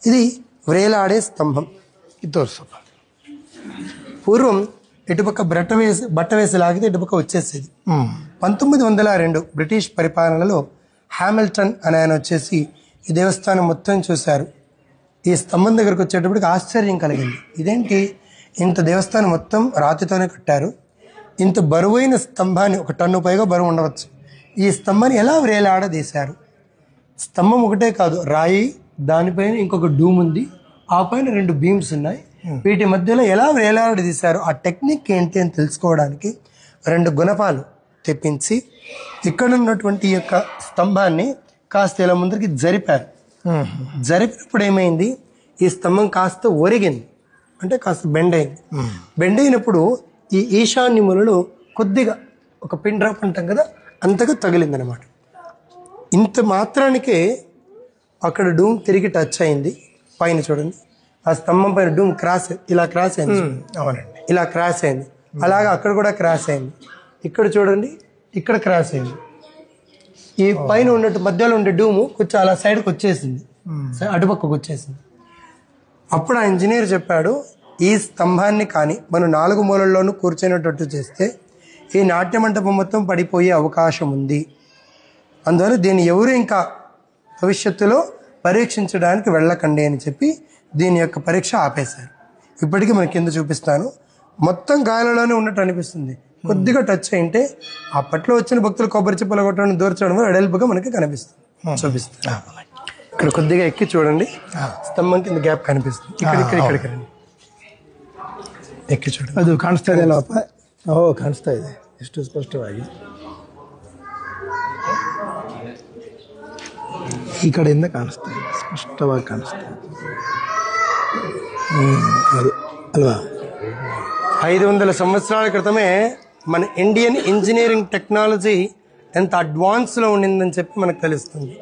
ఇది వ్రేలాడే స్తంభం. ఇది తోర్సప్ప. పూర్వం ఇటుపక్క బట్ట వేసి లాగితే ఇటుపక్క వచ్చేసేది. 1902 బ్రిటిష్ పరిపాలనలో హ్యామిల్టన్ అనే ఆయన వచ్చేసి ఈ దేవస్థానం మొత్తం చూశారు. ఈ స్తంభం దగ్గరకు వచ్చేటప్పటికి ఆశ్చర్యం కలిగింది. ఇదేంటి ఇంత దేవస్థానం మొత్తం రాతితోనే కట్టారు, ఇంత బరువైన స్తంభాన్ని 1 టన్ను పైగా బరువు ఉండవచ్చు, ఈ స్తంభాన్ని ఎలా వ్రేలాడదీశారు? స్తంభం ఒకటే కాదు, రాయి, దానిపైన ఇంకొక డూమ్ ఉంది, ఆ పైన 2 బీమ్స్ ఉన్నాయి, వీటి మధ్యలో ఎలా వ్రేలాడదీశారు, ఆ టెక్నిక్ ఏంటి అని తెలుసుకోవడానికి 2 గుణపాలు తెప్పించి ఇక్కడ ఉన్నటువంటి ఈ యొక్క స్తంభాన్ని కాస్త ఇలా ముందరికి జరిపారు. జరిపినప్పుడు ఏమైంది, ఈ స్తంభం కాస్త ఒరిగింది, అంటే కాస్త బెండ్ అయింది. బెండ్ అయినప్పుడు ఈ ఈశాన్య మూలలో కొద్దిగా ఒక పిన్ డ్రాప్ అంటాం కదా, అంతగా తగిలింది అనమాట. ఇంత మాత్రానికే అక్కడ డూమ్ తిరిగి టచ్ అయింది. పైన చూడండి, ఆ స్తంభం పైన డూమ్ ఇలా క్రాస్ అయింది. అవునండి, ఇలా క్రాస్ అయింది. అలాగా అక్కడ కూడా క్రాస్ అయింది. ఇక్కడ చూడండి, ఇక్కడ క్రాస్ అయింది. ఈ పైన ఉన్నట్టు మధ్యలో ఉండే డూము కొంచెం అలా సైడ్కి వచ్చేసింది, అటుపక్కకు వచ్చేసింది. అప్పుడు ఆ ఇంజనీర్ చెప్పాడు, ఈ స్తంభాన్ని కానీ మనం 4 మూలల్లోనూ కూర్చునేటట్టు చేస్తే ఈ నాట్య మంటపం మొత్తం పడిపోయే అవకాశం ఉంది. అందువల్ల దీన్ని ఎవరు ఇంకా భవిష్యత్తులో పరీక్షించడానికి వెళ్ళకండి అని చెప్పి దీని యొక్క పరీక్ష ఆపేశారు. ఇప్పటికీ మనకి కింద చూపిస్తాను. మొత్తం గాలిలోనే ఉన్నట్టు అనిపిస్తుంది. కొద్దిగా టచ్ అయింటే అప్పట్లో వచ్చిన భక్తులు కొబ్బరి చిప్పలు కొట్టడం, దూర్చడం వెడల్పుగా మనకి కనిపిస్తుంది. చూపిస్తాను. ఇక్కడ కొద్దిగా ఎక్కి చూడండి, స్తంభం కింద గ్యాప్ కనిపిస్తుంది. ఇక్కడ ಎಕ್ಕೆ ಚೂಡ ಅದು ಕಾಣಿಸ್ತಾ ಇದೆ ಅಲ್ಲಪ್ಪ? ಕಾಣಿಸ್ತಾ ಇದೆ ಎಷ್ಟು ಸ್ಪಷ್ಟವಾಗಿ. ಈ ಕಡೆಯಿಂದ ಕಾಣಿಸ್ತಾ ಇದೆ, ಸ್ಪಷ್ಟವಾಗಿ ಕಾಣಿಸ್ತಾ ಇದೆ. ಅದು ಅಲ್ವಾ? 500 సంవత్సరాల క్రితమే మన ఇండియన్ ఇంజనీరింగ్ టెక్నాలజీ ఎంత అడ్వాన్స్లో ఉండిందని చెప్పి మనకు తెలుస్తుంది.